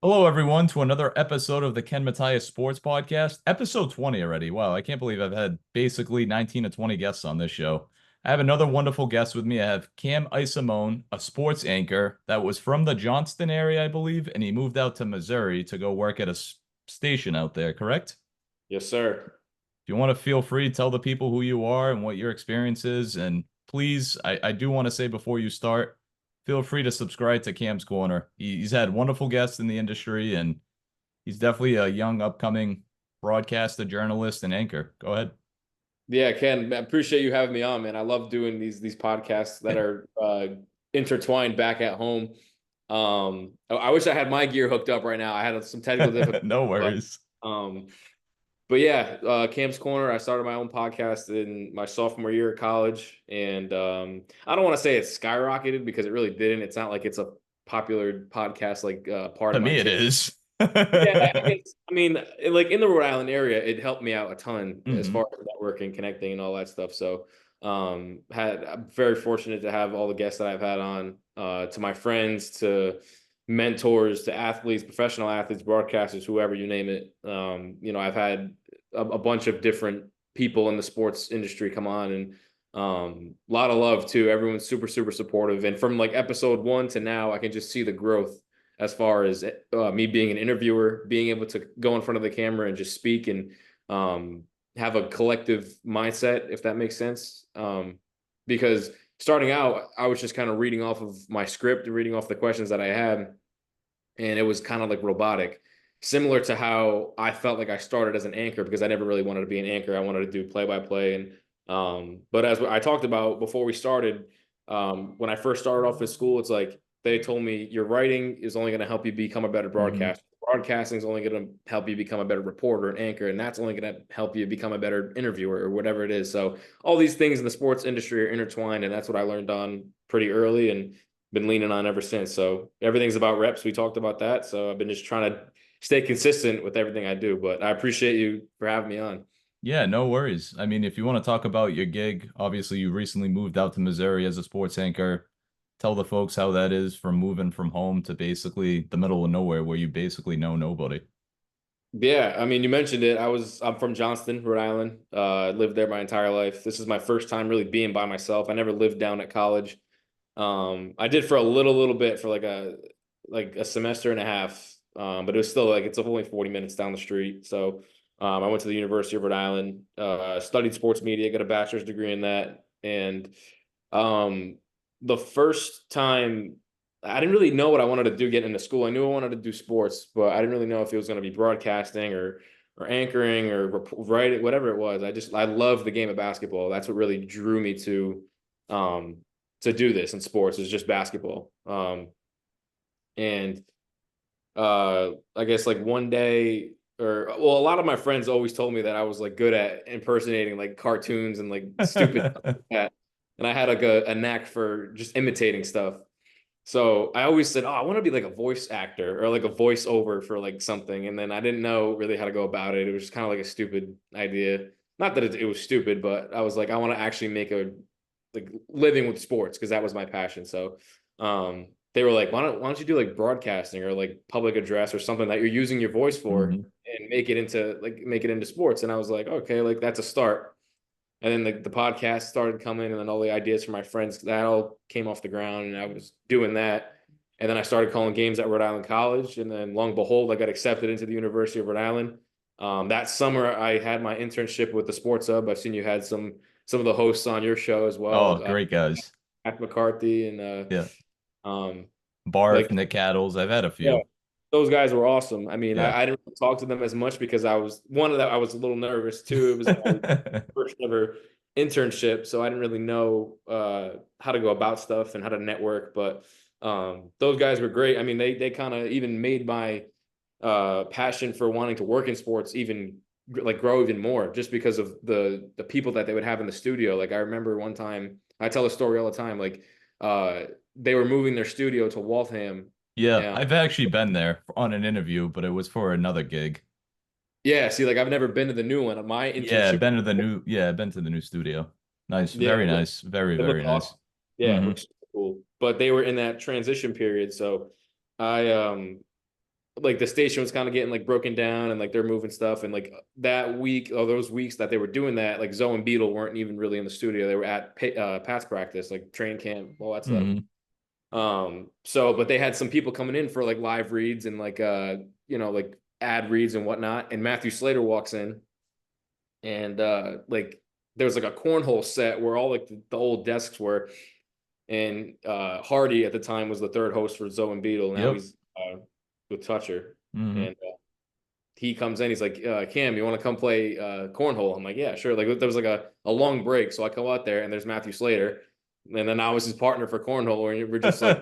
Hello, everyone, to another episode of the Ken Matias Sports Podcast, episode 20 already. Wow, I can't believe I've had basically 19 to 20 guests on this show. I have another wonderful guest with me. I have Cam Iasimone, a sports anchor that was from the Johnston area, I believe, and he moved out to Missouri to go work at a station out there, correct? Yes, sir. If you want to feel free, tell the people who you are and what your experience is. And please, I do want to say before you start, feel free to subscribe to Cam's Corner. He's had wonderful guests in the industry, and he's definitely a young, upcoming broadcaster, journalist, and anchor. Go ahead. Yeah, Ken, I appreciate you having me on, man. I love doing these podcasts that are intertwined back at home. I wish I had my gear hooked up right now. I had some technical difficulties, No but worries. um, but yeah, Cam's Corner. I started my own podcast in my sophomore year of college, and I don't want to say it skyrocketed because it really didn't. It's not like it's a popular podcast like part To of my me, it team. is. Yeah, I guess. I mean, like in the Rhode Island area, it helped me out a ton as Hmm. far as networking, connecting, and all that stuff. So, I'm very fortunate to have all the guests that I've had on, to my friends, to mentors, to athletes, professional athletes, broadcasters, whoever you name it. I've had a bunch of different people in the sports industry come on, and a lot of love too. Everyone's super, super supportive, and from like episode one to now, I can just see the growth as far as me being an interviewer, being able to go in front of the camera and just speak and have a collective mindset, if that makes sense. Because starting out, I was just kind of reading off of my script and reading off the questions that I had, and it was kind of like robotic, similar to how I felt like I started as an anchor because I never really wanted to be an anchor. I wanted to do play by play, and but as I talked about before we started, when I first started off in school, it's like they told me your writing is only going to help you become a better Hmm. broadcaster. Broadcasting is only going to help you become a better reporter and anchor, and that's only going to help you become a better interviewer or whatever it is. So all these things in the sports industry are intertwined, and that's what I learned on pretty early and been leaning on ever since. So everything's about reps. We talked about that. So I've been just trying to stay consistent with everything I do. But I appreciate you for having me on. Yeah, no worries. I mean, if you want to talk about your gig, obviously you recently moved out to Missouri as a sports anchor. Tell the folks how that is from moving from home to basically the middle of nowhere where you basically know nobody. Yeah, I mean, you mentioned it. I'm from Johnston, Rhode Island. Lived there my entire life. This is my first time really being by myself. I never lived down at college. I did for a little bit for like a semester and a half. But it was still like it's only 40 minutes down the street. So I went to the University of Rhode Island, studied sports media, got a bachelor's degree in that, and um, the first time I didn't really know what I wanted to do getting into school. I knew I wanted to do sports, but I didn't really know if it was going to be broadcasting or anchoring or writing, whatever it was. I love the game of basketball. That's what really drew me um to do this in sports is just basketball. And I guess like one day or well, a lot of my friends always told me that I was like good at impersonating like cartoons and like stupid stuff like that. And I had like a knack for just imitating stuff. So I always said, "Oh, I want to be like a voice actor or like a voiceover for like something." And then I didn't know really how to go about it. It was just kind of like a stupid idea. Not that it was stupid, but I was like, I want to actually make a like living with sports because that was my passion. So they were like, why don't you do like broadcasting or like public address or something that you're using your voice for Hmm. and make it into sports? And I was like, okay, like that's a start. And then the podcast started coming, and then all the ideas from my friends that all came off the ground, and I was doing that. And then I started calling games at Rhode Island College, and then long and behold, I got accepted into the University of Rhode Island. That summer, I had my internship with the Sports Hub. I've seen you had some of the hosts on your show as Oh, well, great guys. Matt McCarthy and Yeah. um, Barf, like Nick Cattles. I've had a yeah, few. those guys were awesome. I mean, Yeah. I didn't really talk to them as much because I was one of them. I was a little nervous too. It was my first ever internship, so I didn't really know how to go about stuff and how to network. But those guys were great. I mean, they kind of even made my passion for wanting to work in sports even like grow even more, just because of the people that they would have in the studio. Like I remember one time, I tell a story all the time. Like uh, they were moving their studio to Waltham. Yeah, Yeah, I've actually been there on an interview, but it was for another gig. yeah. See, like I've never been to the new one. My internship, Been to the new studio. Nice, yeah, very nice, very, it very looked nice. awesome. Yeah, it Hmm. looks super cool. But they were in that transition period, so I like the station was kind of getting like broken down and like they're moving stuff. And like that week or those weeks that they were doing that, like Zoe and Beetle weren't even really in the studio. They were at Pat's practice, like train camp, all that stuff. Hmm. So but they had some people coming in for like live reads and like like ad reads and whatnot. And Matthew Slater walks in and like there was like a cornhole set where all like the old desks were. And Hardy at the time was the third host for Zoe and Beetle. Now Yep. he's with Toucher. Hmm. And he comes in, he's like, Cam, you want to come play cornhole? I'm like, yeah, sure. Like there was like a long break. So I come out there and there's Matthew Slater. And then I was his partner for cornhole. And we're just like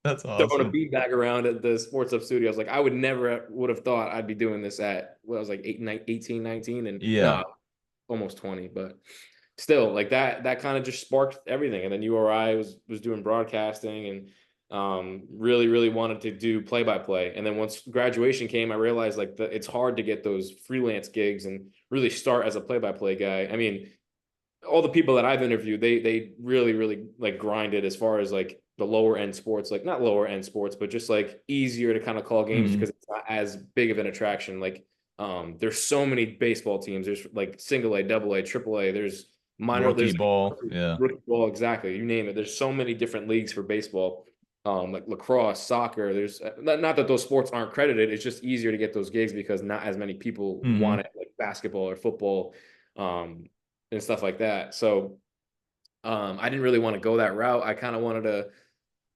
That's throwing a awesome. beanbag around at the Sports Up studio. I was like, I would never would have thought I'd be doing this at, I was like 18, 19, and Yeah. no, almost 20. But still, like that kind of just sparked everything. And then URI was doing broadcasting and really, really wanted to do play by play. And then once graduation came, I realized like it's hard to get those freelance gigs and really start as a play by play guy. I mean, all the people that I've interviewed, they really, really like grinded as far as like the lower end sports, like not lower end sports, but just like easier to kind of call games Hmm. because it's not as big of an attraction. Like there's so many baseball teams. There's like single A, double A, triple A. There's minor, Rookie there's ball. Yeah. rookie ball, exactly. You name it. There's so many different leagues for baseball. Like lacrosse, soccer. There's not that those sports aren't credited. It's just easier to get those gigs because not as many people want Hmm. it, like basketball or football. Um, and stuff like that. So I didn't really want to go that route. I kind of wanted to,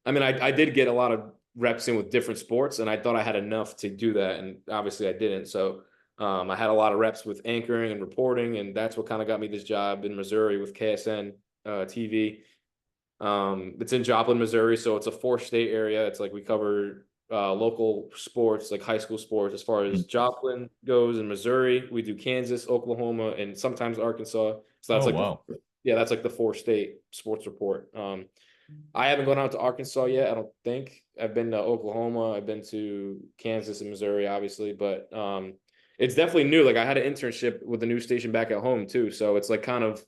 I mean, I did get a lot of reps in with different sports and I thought I had enough to do that. And obviously I didn't. So I had a lot of reps with anchoring and reporting. And that's what kind of got me this job in Missouri with KSN TV. It's in Joplin, Missouri. So it's a 4-state area. It's like we cover local sports, like high school sports, as far as Joplin goes in Missouri. We do Kansas, Oklahoma, and sometimes Arkansas. So that's Oh, like wow. that's like the 4-state sports report. I haven't gone out to Arkansas yet. I don't think I've been to Oklahoma. I've been to Kansas and Missouri, obviously, but it's definitely new. Like I had an internship with the news station back at home too, so it's like kind of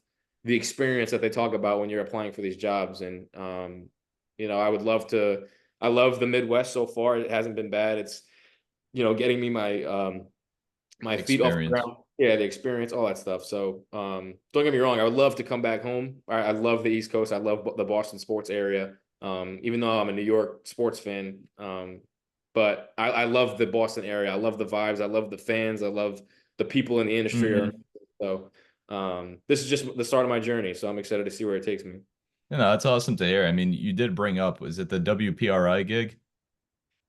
the experience that they talk about when you're applying for these jobs. And I would love to. I love the Midwest so far. It hasn't been bad. It's getting me my feet off the Experience. ground. Yeah, the experience, all that stuff. So don't get me wrong, I would love to come back home. I love the East Coast. I love the Boston sports area. Even though I'm a New York sports fan, but I love the Boston area. I love the vibes. I love the fans. I love the people in the industry. Hmm. So this is just the start of my journey. So I'm excited to see where it takes me. That's awesome to hear. I mean, you did bring up, was it the WPRI gig?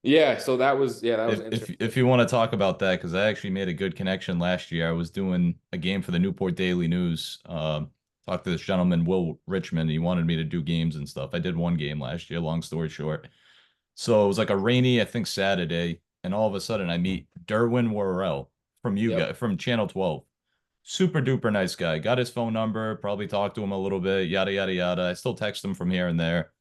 Yeah, so that was If an if internship. if you want to talk about that, because I actually made a good connection last year. I was doing a game for the Newport Daily News. Talked to this gentleman, Will Richmond. He wanted me to do games and stuff. I did one game last year, long story short. So it was like a rainy, I think, Saturday, and all of a sudden I meet Derwin Worrell from you Yep. guys from Channel 12. Super duper nice guy. Got his phone number, probably talked to him a little bit, yada yada yada. I still text him from here and there.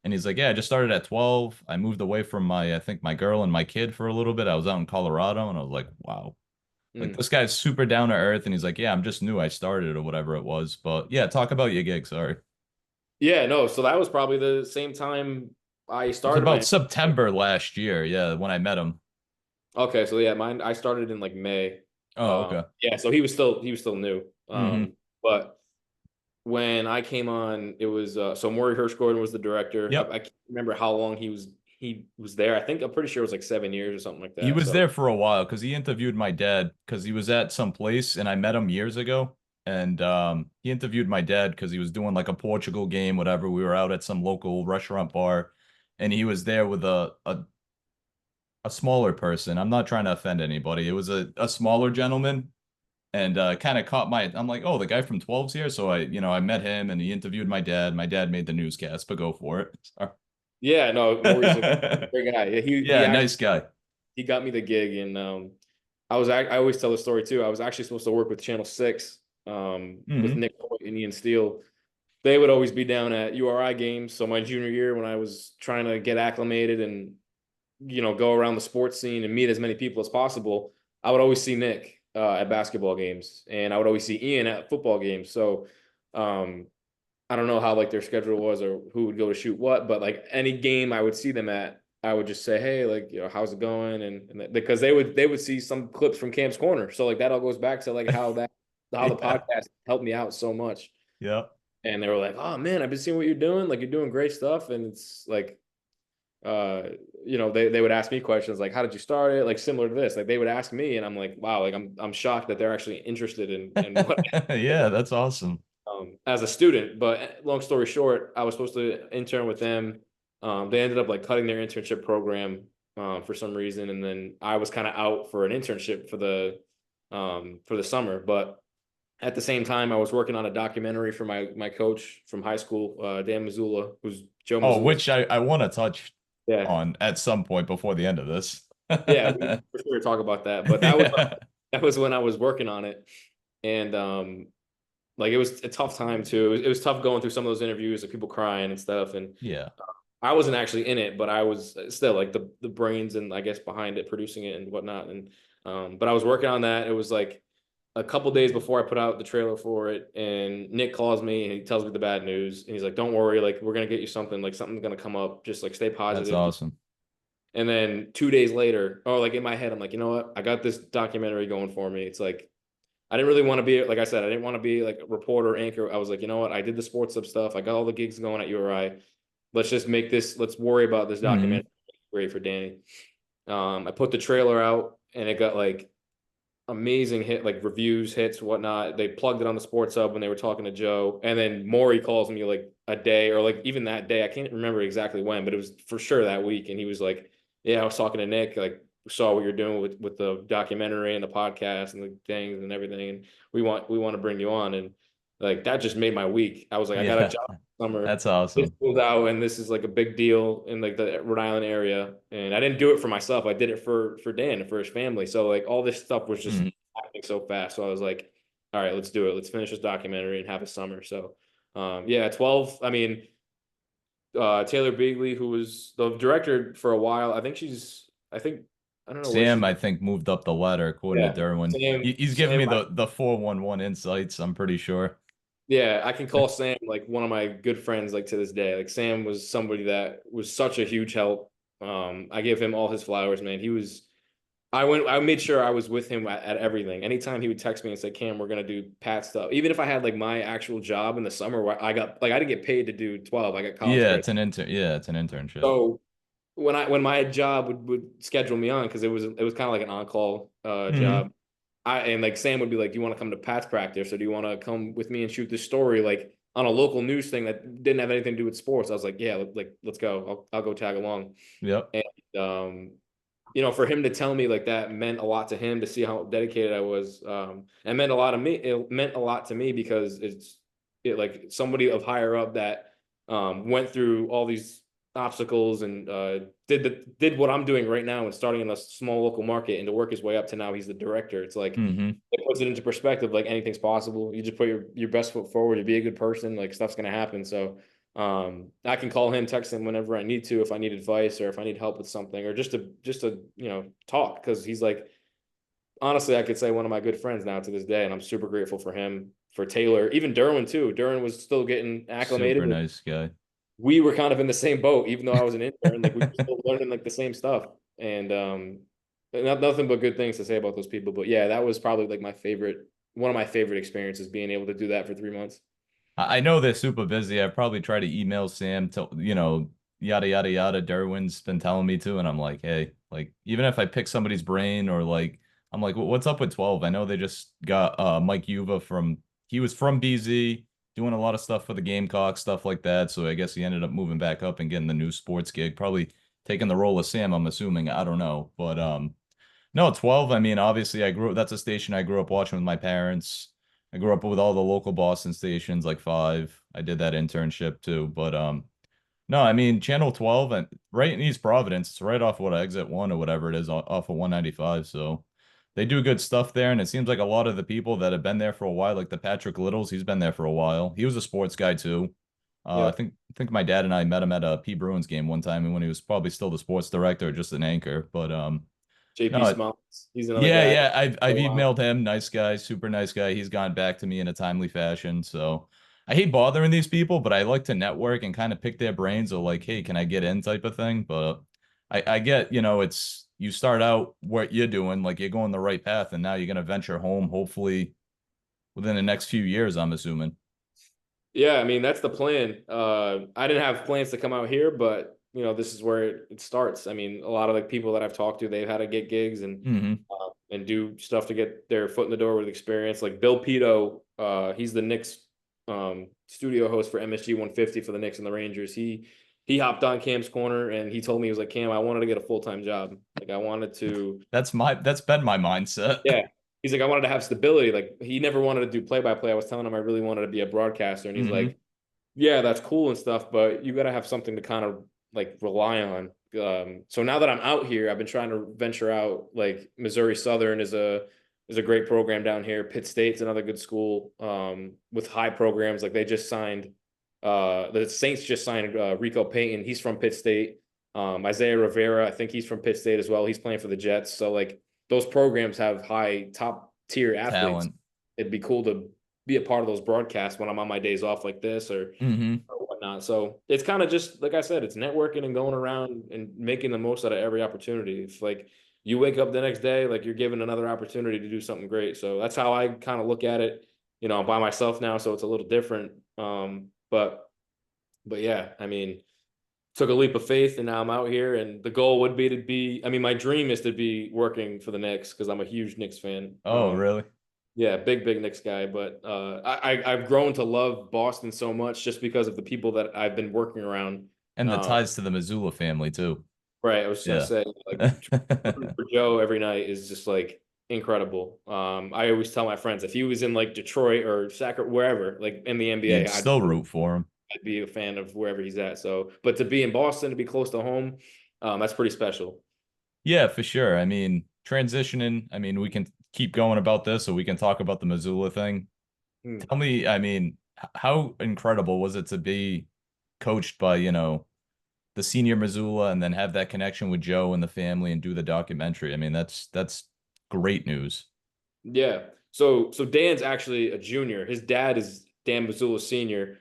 And he's like, "Yeah, I just started at 12. I moved away from I think my girl and my kid for a little bit. I was out in Colorado." And I was like, wow. Like Mm. this guy's super down to earth. And he's like, "Yeah, I'm just new. I started or whatever it was." But yeah, talk about your gig. Sorry. It Yeah, no. So that was probably the same time I was started about my. September last year. Yeah, when I met him. Okay, so yeah, mine I started in like May. Oh, okay. Yeah, so he was still new. Hmm. But when I came on, it was so Maury Hirsch-Gordon was the director. Yep. I can't remember how long he was there. I'm pretty sure it was like 7 years or something like He that. was So there for a while because he interviewed my dad because he was at some place and I met him years ago. And he interviewed my dad because he was doing like a Portugal game, whatever. We were out at some local restaurant bar and he was there with a smaller person. I'm not trying to offend anybody. It was a smaller gentleman and kind of caught my, I'm like, oh, the guy from 12's here. So I met him and he interviewed my dad. My dad made the newscast, but go for it. Sorry. yeah, no, Maury's a great guy. Yeah, he Yeah, actually nice guy. he got me the gig, and I always tell the story too. I was actually supposed to work with Channel 6 with Hmm. Nick Hoyt and Ian Steele. They would always be down at URI games. So my junior year, when I was trying to get acclimated and go around the sports scene and meet as many people as possible, I would always see Nick at basketball games, and I would always see Ian at football games. So um, I don't know how like their schedule was or who would go to shoot what, but like any game I would see them at, I would just say, hey, like, how's it going? And because they would see some clips from Cam's Corner. So like that all goes back to like how the Yeah. podcast helped me out so much. Yeah. And they were like, oh man, I've been seeing what you're doing. Like you're doing great stuff. And it's like, uh, they would ask me questions like, how did you start it? Like similar to this. Like they would ask me, and I'm like, wow, like I'm shocked that they're actually interested in what Yeah, that's awesome. as a student. But long story short, I was supposed to intern with them. They ended up like cutting their internship program for some reason, and then I was kind of out for an internship for the summer. But at the same time, I was working on a documentary for my coach from high school, Dan Mazzulla, who's Joe Oh, Mazzulla's. which I want to touch Yeah, on at some point before the end of this. yeah, we can for sure talk about that. But Yeah. that was when I was working on it, and like it was a tough time too. It was tough going through some of those interviews of people crying and stuff. And Yeah. I wasn't actually in it, but I was still like the brains and I guess behind it, producing it and whatnot. And but I was working on that. It was like a couple days before I put out the trailer for it, and Nick calls me and he tells me the bad news, and he's like, "Don't worry, like we're gonna get you something. Like something's gonna come up. Just like stay That's positive." awesome. And then 2 days later, or like in my head, I'm like, you know what? I got this documentary going for me. It's like I didn't really want to be like I said, I didn't want to be like a reporter, anchor. I was like, you know what? I did the sports sub stuff. I got all the gigs going at URI. Let's just make this. Let's worry about this Hmm. documentary. Great for Danny. I put the trailer out, and it got like amazing hit, like reviews, hits, whatnot. They plugged it on the sports hub when they were talking to Joe, and then Maury calls me like a day or like even that day. I can't remember exactly when, but it was for sure that week. And he was like, "Yeah, I was talking to Nick. Like, saw what you're doing with the documentary and the podcast and the things and everything, and we want to bring you on." And like that just made my week. I was like, I got a Yeah. job this summer. That's This awesome. pulled out, and this is like a big deal in like the Rhode Island area. And I didn't do it for myself. I did it for Dan and for his family. So like all this stuff was just Mhm. happening so fast. So I was like, all right, let's do it. Let's finish this documentary and have a summer. So yeah, 12. I mean, Taylor Beagley, who was the director for a while, I don't know where Sam, she's. I think, moved up the ladder according to Yeah, Derwin. He's giving Sam, me the 411 insights, I'm pretty sure. yeah, I can call Sam like one of my good friends, like to this day. Like Sam was somebody that was such a huge help. I give him all his flowers, man. I made sure I was with him at everything. Anytime he would text me and say, Cam, we're gonna do Pat stuff. Even if I had like my actual job in the summer where I didn't get paid to do 12, I got college Yeah, credit. it's an intern. Yeah, it's an internship. So when my job would schedule me on, because it was kind of like an on-call Hmm. job. And like Sam would be like, "Do you want to come to Pat's practice, or do you want to come with me and shoot this story like on a local news thing that didn't have anything to do with sports?" I was like, "Yeah, like let's go. I'll go tag along." Yep. And for him to tell me like that meant a lot to him, to see how dedicated I was. It meant a lot to me. It meant a lot to me because it like somebody of higher up that went through all these obstacles and did what I'm doing right now and starting in a small local market, and to work his way up to now he's the director. It's like Hmm. it puts it into perspective. Like anything's possible. You just put your best foot forward. You be a good person. Like stuff's gonna happen. So I can call him, text him whenever I need to, if I need advice or if I need help with something, or just to talk, because he's like, honestly, I could say one of my good friends now to this day, and I'm super grateful for him, for Taylor, even Derwin too. Derwin was still getting acclimated. Super nice guy. We were kind of in the same boat, even though I was an intern. Like we were still learning like the same stuff, and nothing but good things to say about those people. But yeah, that was probably like one of my favorite experiences, being able to do that for 3 months. I know they're super busy. I probably try to email Sam to, yada yada yada. Derwin's been telling me to, and I'm like, hey, like even if I pick somebody's brain or like I'm like, what's up with 12? I know they just got Mike Yuva from he was from BZ doing a lot of stuff for the Gamecock, stuff like that. So I guess he ended up moving back up and getting the new sports gig, probably taking the role of Sam, I'm assuming. I don't know. But no, 12. I mean, obviously, that's a station I grew up watching with my parents. I grew up with all the local Boston stations, like five. I did that internship too. But no, I mean, Channel 12 and right in East Providence, it's right off what exit one or whatever it is off of 195. So they do good stuff there. And it seems like a lot of the people that have been there for a while, like the Patrick Littles, he's been there for a while. He was a sports guy too. I Yep. think my dad and I met him at a P Bruins game one time, and when he was probably still the sports director, just an anchor. But JP no, Smiles, he's another yeah, guy. yeah. I've Oh, wow. emailed him. Nice guy, super nice guy. He's gone back to me in a timely fashion. So I hate bothering these people, but I like to network and kind of pick their brains or like, hey, can I get in type of thing. But I get, it's you start out what you're doing, like you're going the right path, and now you're gonna venture home, hopefully within the next few years, I'm assuming. Yeah, I mean that's the plan. I didn't have plans to come out here, but this is where it starts. I mean, a lot of the people that I've talked to, they've had to get gigs Hmm. and do stuff to get their foot in the door with experience. Like Bill Pito, he's the Knicks studio host for MSG 150 for the Knicks and the Rangers. He hopped on Cam's corner and he told me, he was like, Cam, I wanted to get a full-time job. Like I wanted to, That's been my mindset. yeah. He's like, I wanted to have stability. Like he never wanted to do play-by-play. I was telling him I really wanted to be a broadcaster, and he's Hmm. like, yeah, that's cool and stuff, but you got to have something to kind of like rely on. So now that I'm out here, I've been trying to venture out. Like Missouri Southern is a great program down here. Pitt State's another good school with high programs. Like they just signed, the Saints just signed Rico Payton. He's from Pitt State. Isaiah Rivera, I think he's from Pitt State as well. He's playing for the Jets. So like those programs have high top tier athletes. Talent. It'd be cool to be a part of those broadcasts when I'm on my days off like this Hmm. or whatnot. So it's kind of just like I said, it's networking and going around and making the most out of every opportunity. It's like you wake up the next day, like you're given another opportunity to do something great. So that's how I kind of look at it. I'm by myself now, so it's a little different. But yeah, I mean, took a leap of faith and now I'm out here. And the goal would be to be, I mean, my dream is to be working for the Knicks because I'm a huge Knicks fan. Oh, really? Yeah, big Knicks guy, but I've grown to love Boston so much just because of the people that I've been working around. And the Um, ties to the Mazzulla family too. right, I was just gonna Yeah. say like rooting for Joe every night is just like incredible. I always tell my friends if he was in like Detroit or Sacramento, wherever, like in the NBA, You'd still root for him. I'd be a fan of wherever he's at. So, but to be in Boston, to be close to home, that's pretty special. Yeah, for sure. I mean, transitioning, I mean, we can keep going about this or we can talk about the Missoula thing. Hmm. Tell me, I mean, how incredible was it to be coached by, the senior Missoula and then have that connection with Joe and the family and do the documentary? I mean, that's great news. Yeah. So Dan's actually a junior. His dad is Dan Mazzulla senior.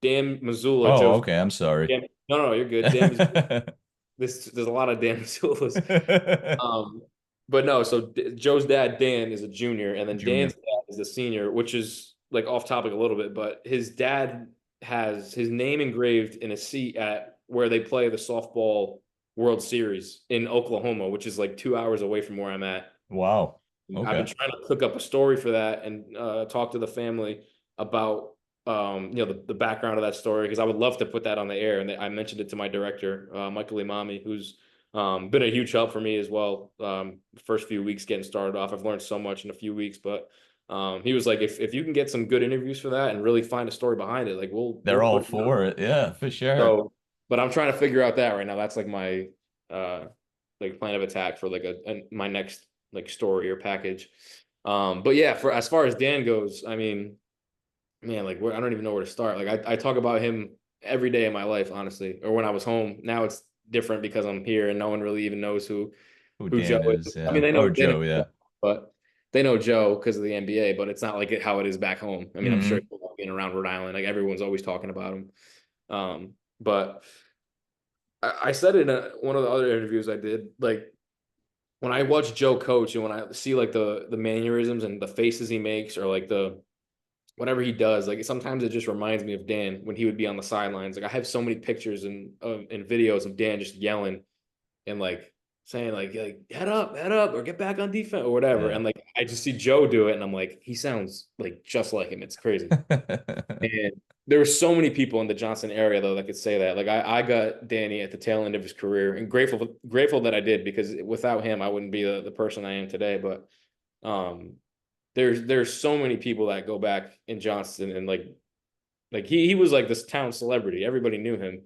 Dan Mazzulla, Oh, Joe's okay. I'm sorry. no, you're good. Dan Mazzulla, there's a lot of Dan Mazzullas. Um, but no, so Joe's dad, Dan, is a junior, and then Dan's Junior. dad is a senior, which is like off topic a little bit, but his dad has his name engraved in a seat at where they play the softball World Series in Oklahoma, which is like 2 hours away from where I'm at. Wow. I've been Okay. trying to cook up a story for that and talk to the family about the background of that story because I would love to put that on the air. And I mentioned it to my director, Michael Imami, who's been a huge help for me as well. The first few weeks getting started off, I've learned so much in a few weeks. But he was like, if you can get some good interviews for that and really find a story behind it, like we'll They're all put it out. for it. Yeah, for sure. So, but I'm trying to figure out that right now. That's like my uh like plan of attack for like my next like story or package. But yeah, for as far as Dan goes, I mean, man, like I don't even know where to start. Like I talk about him every day of my life, honestly, or when I was home. Now it's different because I'm here and no one really even knows Who who Joe Dan is, is. I mean, yeah. they know Or Dan, Joe, yeah. but they know Joe because of the NBA. But it's not like how it is back home. I mean, I'm sure Hmm. being around Rhode Island, like everyone's always talking about him. But I said in one of the other interviews I did, like when I watch Joe coach and when I see like the mannerisms and the faces he makes or like the whatever he does, like sometimes it just reminds me of Dan when he would be on the sidelines. Like I have so many pictures and videos of Dan just yelling and like saying like head up or get back on defense or whatever. Yeah. And like I just see Joe do it and I'm like he sounds like just like him. It's crazy. And there were so many people in the Johnson area though that could say that. Like I got Danny at the tail end of his career and grateful that I did because without him I wouldn't be the person I am today. But um there's so many people that go back in Johnston and like he was like this town celebrity. Everybody knew him.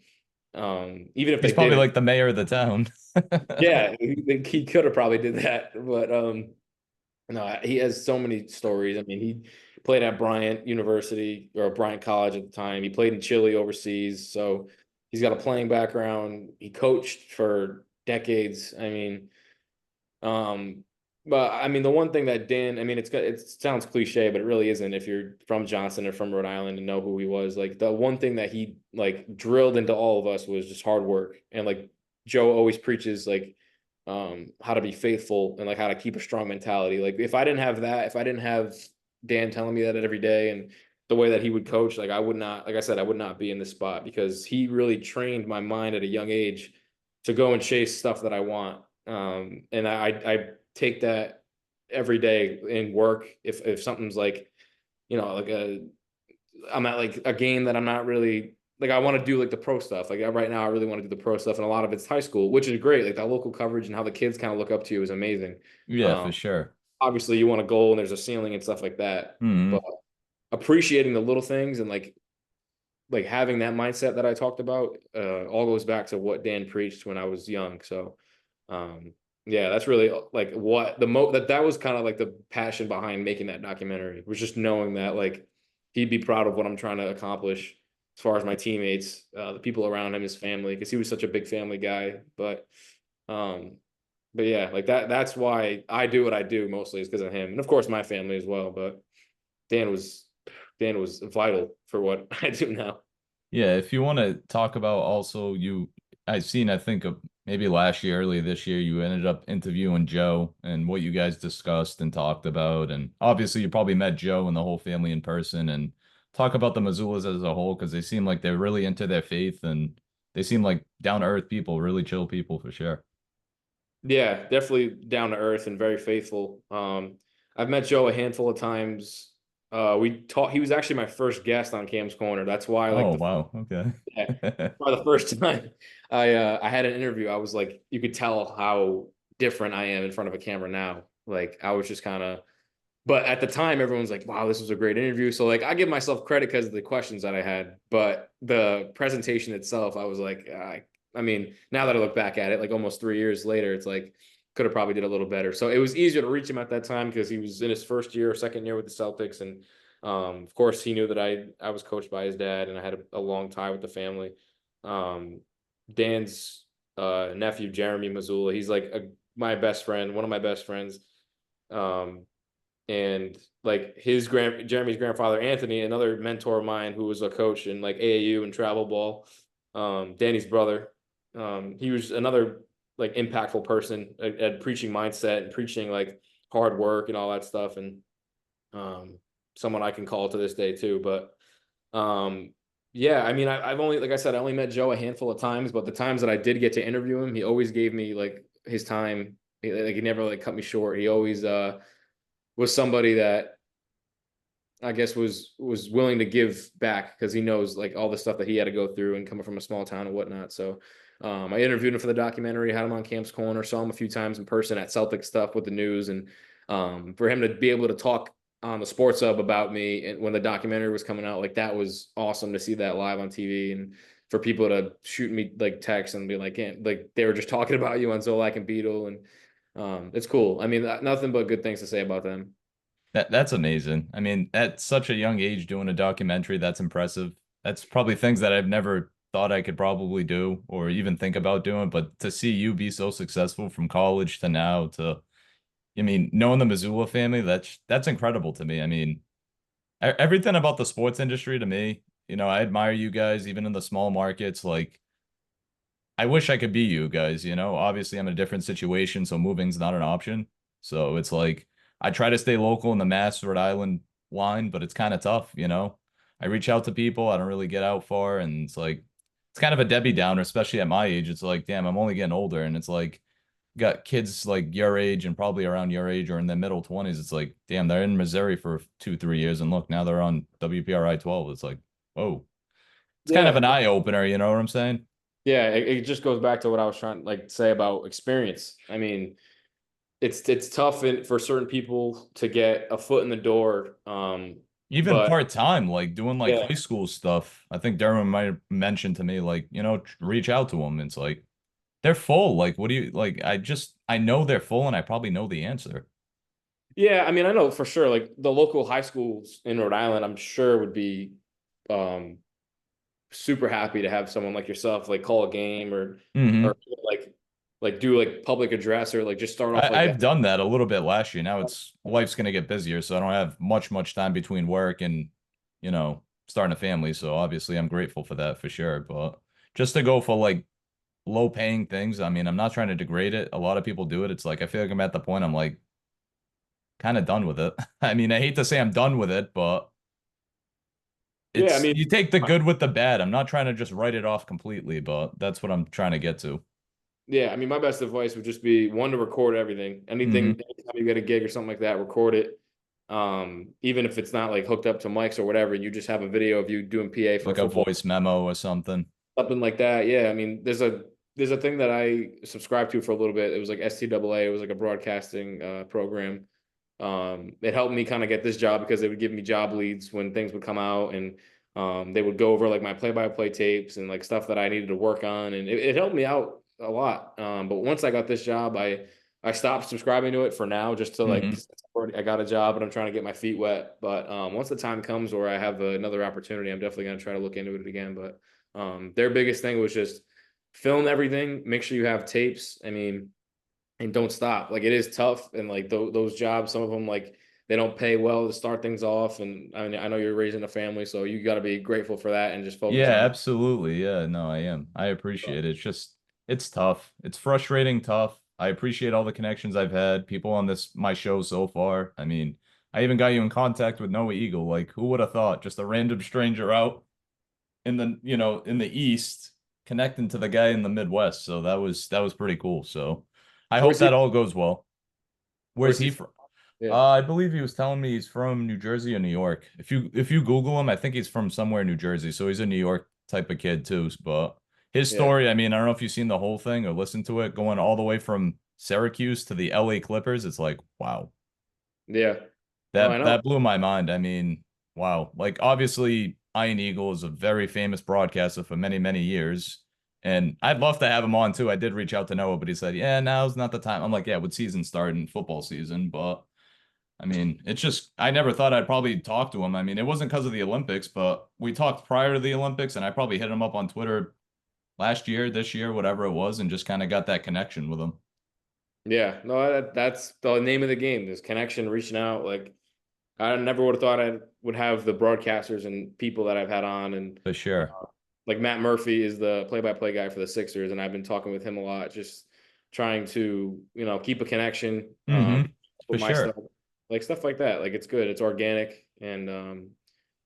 Even if He's they probably didn't. like the mayor of the town. Yeah, he could have probably did that. But no, he has so many stories. I mean, he played at Bryant University or Bryant College at the time. He played in Chile overseas. So he's got a playing background. He coached for decades. I mean, um, but I mean, the one thing that Dan, I mean, it sounds cliche, but it really isn't. If you're from Johnson or from Rhode Island and know who he was, like the one thing that he like drilled into all of us was just hard work and like Joe always preaches like how to be faithful and like how to keep a strong mentality. Like if I didn't have that, if I didn't have Dan telling me that every day and the way that he would coach, like I would not, like I said, I would not be in this spot because he really trained my mind at a young age to go and chase stuff that I want. And I take that every day in work. If something's like, like I'm at like a game that I'm not really like I want to do like the pro stuff. Like right now, I really want to do the pro stuff, and a lot of it's high school, which is great. Like that local coverage and how the kids kind of look up to you is amazing. Yeah, Um, for sure. Obviously, you want a goal and there's a ceiling and stuff like that, but Hmm. appreciating the little things and like having that mindset that I talked about all goes back to what Dan preached when I was young. So, um, yeah, that's really like what that was kind of like the passion behind making that documentary was just knowing that like he'd be proud of what I'm trying to accomplish as far as my teammates, the people around him, his family, because he was such a big family guy. Um, but yeah, like that's why I do what I do mostly is because of him, and of course my family as well. But Dan was Dan was vital for what I do now. Yeah, if you want to talk about also I've seen, I think maybe last year, early this year, you ended up interviewing Joe and what you guys discussed and talked about. And obviously you probably met Joe and the whole family in person and talk about the Mazzullas as a whole, because they seem like they're really into their faith and they seem like down to earth people, really chill people for sure. Yeah, definitely down to earth and very faithful. I've met Joe a handful of times. We taught. He was actually my first guest on Cam's Corner. That's why, like Oh, the wow. Okay. yeah, by the first time I had an interview, I was like, you could tell how different I am in front of a camera now. Like I was just kind of but at the time, everyone's like, wow, this was a great interview. So like I give myself credit because of the questions that I had, but the presentation itself, I was like, I mean, now that I look back at it, like almost 3 years later, it's like could have probably did a little better. So it was easier to reach him at that time because he was in his first year or second year with the Celtics, and of course he knew that I was coached by his dad and I had a long tie with the family. Um, Dan's nephew Jeremy Mazzulla, he's like my best friend, one of my best friends. Um, and like Jeremy's grandfather Anthony, another mentor of mine who was a coach in like AAU and travel ball, Danny's brother, he was another like impactful person at preaching mindset and preaching like hard work and all that stuff, and um, someone I can call to this day too. But um, yeah, I mean, I've only, like I said, I only met Joe a handful of times, but the times that I did get to interview him, he always gave me like his time. Like he never like cut me short. He always was somebody that I guess was willing to give back because he knows like all the stuff that he had to go through and coming from a small town and whatnot. So I interviewed him for the documentary, had him on Camp's Corner, saw him a few times in person at Celtic stuff with the news, and for him to be able to talk on the Sports Hub about me and when the documentary was coming out, like that was awesome to see that live on TV and for people to shoot me like texts and be like, yeah, like they were just talking about you on Zolak and Beetle, and it's cool. I mean, nothing but good things to say about them. That's amazing. I mean, at such a young age doing a documentary, that's impressive. That's probably things that I've never thought I could probably do or even think about doing, but to see you be so successful from college to now to, I mean, knowing the Mazzulla family, that's incredible to me. I mean, everything about the sports industry to me, I admire you guys even in the small markets. Like I wish I could be you guys. Obviously I'm in a different situation, so moving's not an option. So it's like I try to stay local in the Mass Rhode Island line, but it's kind of tough. I reach out to people, I don't really get out far, and it's kind of a Debbie Downer, especially at my age. It's like, damn, I'm only getting older, and it's like got kids like your age and probably around your age or in their middle 20s. It's like, damn, they're in Missouri for 2, 3 years, and look, now they're on WPRI 12. It's like, whoa. It's kind of Yeah, an eye opener, you know what I'm saying? yeah, it just goes back to what I was trying to like say about experience. I mean, it's tough for certain people to get a foot in the door. Even But part-time, like doing like yeah, high school stuff. I think Derwin might have mentioned to me, like, reach out to them. It's like they're full. Like, what do you like? I know they're full and I probably know the answer. yeah. I mean, I know for sure. Like the local high schools in Rhode Island, I'm sure would be um super happy to have someone like yourself like call a game or Hmm. like do like public address or like just start off like I've that. done that a little bit last year. Now it's life's gonna get busier, so I don't have much time between work and starting a family. So obviously I'm grateful for that for sure. But just to go for like low paying things. I mean, I'm not trying to degrade it. A lot of people do it. It's like I feel like I'm at the point I'm like kind of done with it. I mean, I hate to say I'm done with it, but Yeah, I it's mean, you take the good with the bad. I'm not trying to just write it off completely, but that's what I'm trying to get to. yeah, I mean, my best advice would just be one to record everything. Hmm. Anytime you get a gig or something like that, record it. Even if it's not like hooked up to mics or whatever, you just have a video of you doing PA for a Like a football, voice memo or something. something like that. Yeah, I mean, there's a thing that I subscribed to for a little bit. It was like STAA. It was like a broadcasting program. It helped me kind of get this job because they would give me job leads when things would come out, and they would go over like my play-by-play tapes and like stuff that I needed to work on, and it helped me out a lot. But once I got this job, I stopped subscribing to it for now, just to like Hmm. I got a job and I'm trying to get my feet wet. But once the time comes where I have another opportunity, I'm definitely going to try to look into it again. But their biggest thing was just film everything, make sure you have tapes. I mean, and don't stop. Like it is tough, and like those jobs, some of them like they don't pay well to start things off. And I mean, I know you're raising a family, so you got to be grateful for that and just focus Yeah, on. absolutely. Yeah, no, I am. I appreciate it. It's just, it's tough. It's frustrating, tough. I appreciate all the connections I've had, people on my show so far. I mean, I even got you in contact with Noah Eagle. Like, who would have thought? Just a random stranger out in in the East connecting to the guy in the Midwest. So that was pretty cool. So I hope Where's he? that all goes well. Where's Where's he he from? from? Yeah, I believe he was telling me he's from New Jersey or New York. If you Google him, I think he's from somewhere in New Jersey. So he's a New York type of kid too. But his yeah, story, I mean, I don't know if you've seen the whole thing or listened to it, going all the way from Syracuse to the LA Clippers. It's like, wow. yeah. No, I That know. that blew my mind. I mean, wow. Like obviously Ian Eagle is a very famous broadcaster for many, many years. And I'd love to have him on too. I did reach out to Noah, but he said, yeah, now's not the time. I'm like, yeah, with season starting, football season, but I mean, it's just I never thought I'd probably talk to him. I mean, it wasn't because of the Olympics, but we talked prior to the Olympics, and I probably hit him up on Twitter last year, this year, whatever it was, and just kind of got that connection with him. Yeah, no, that's the name of the game. This connection, reaching out. Like I never would have thought I would have the broadcasters and people that I've had on, and For sure. like Matt Murphy is the play-by-play guy for the Sixers, and I've been talking with him a lot, just trying to keep a connection Hmm. For with my stuff, sure. like stuff like that. Like it's good, it's organic, and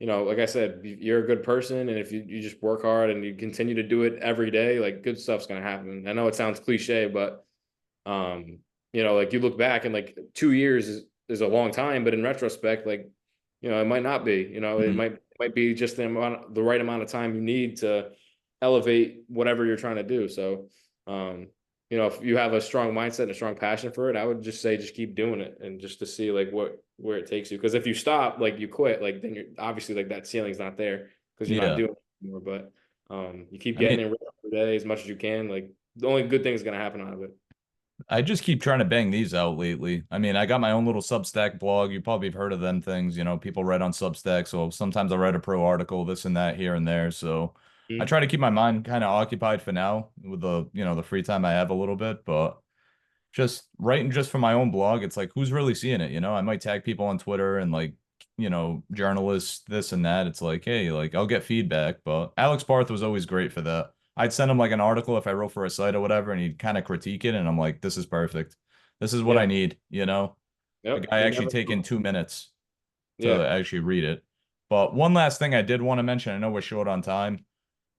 like I said, you're a good person, and if you just work hard and you continue to do it every day, like good stuff's gonna happen. I know it sounds cliche, but like you look back and like 2 years is a long time, but in retrospect, like it might not be. It Mhm. might be just the right amount of time you need to elevate whatever you're trying to do. So, if you have a strong mindset and a strong passion for it, I would just say just keep doing it and just to see like where it takes you. Because if you stop, like you quit, like then you're obviously like that ceiling's not there because you're not Yeah. doing it anymore. But you keep I mean, getting it every day as much as you can. Like the only good thing is gonna happen out of it. I just keep trying to bang these out lately. I mean, I got my own little Substack blog. You probably have heard of them things. People write on Substack. So sometimes I write a pro article, this and that here and there. So I Mhm. try to keep my mind kind of occupied for now with the free time I have a little bit. But just writing just for my own blog, it's like, who's really seeing it? I might tag people on Twitter and like, journalists, this and that. It's like, hey, like I'll get feedback. But Alex Barth was always great for that. I'd send him like an article if I wrote for a site or whatever, and he'd kind of critique it. And I'm like, this is perfect. This is what Yeah. I need. A Yep. guy You actually never taking know. 2 minutes to Yeah. actually read it. But one last thing I did want to mention, I know we're short on time.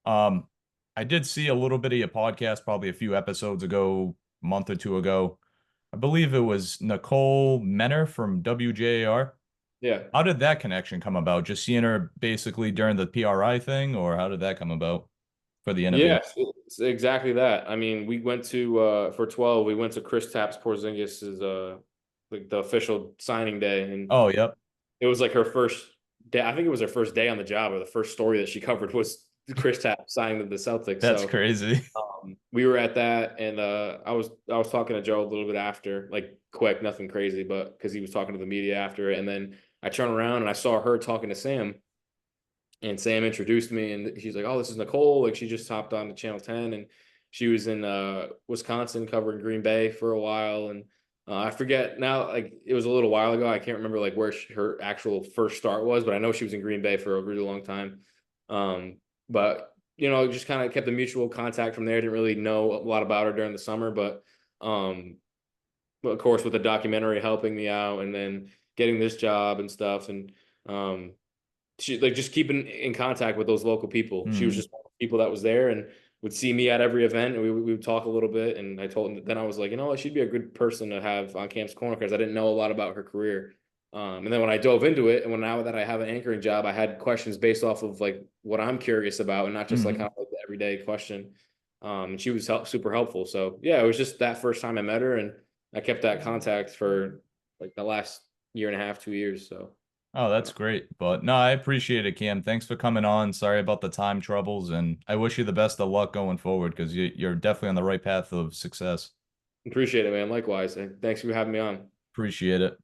Um, I did see a little bit of your podcast probably a few episodes ago, a month or two ago. I believe it was Nicole Menner from WJAR. Yeah. How did that connection come about? Just seeing her basically during the PRI thing, or how did that come about for the interview? Yes, it's exactly that. I mean, we went to for 12, we went to Chris Tapps Porzingis's like the official signing day, and Oh, yep. it was like her first day. I think it was her first day on the job, or the first story that she covered was Chris Tapps signing to the Celtics. That's So crazy. we were at that, and I was talking to Joe a little bit after, like quick, nothing crazy, but because he was talking to the media after it, and then I turned around and I saw her talking to Sam, and Sam introduced me, and she's like, "Oh, this is Nicole." Like she just hopped on to Channel 10, and she was in Wisconsin covering Green Bay for a while, and I forget now. Like it was a little while ago. I can't remember like where her actual first start was, but I know she was in Green Bay for a really long time. But just kind of kept a mutual contact from there. Didn't really know a lot about her during the summer, um, but of course with the documentary helping me out and then getting this job and stuff, and um, she like just keeping in contact with those local people. She was Hmm. just one of the people that was there and would see me at every event, and we would talk a little bit. And I told him, then I was like, she'd be a good person to have on Camp's Corner because I didn't know a lot about her career. And then when I dove into it, and when now that I have an anchoring job, I had questions based off of like what I'm curious about, and not just like Hmm. kind of like the everyday question. And she was super helpful. So yeah, it was just that first time I met her, and I kept that contact for like the last year and a half, 2 years. So. Oh, that's great. But no, I appreciate it, Cam. Thanks for coming on. Sorry about the time troubles, and I wish you the best of luck going forward because you're definitely on the right path of success. Appreciate it, man. Likewise. And thanks for having me on. Appreciate it.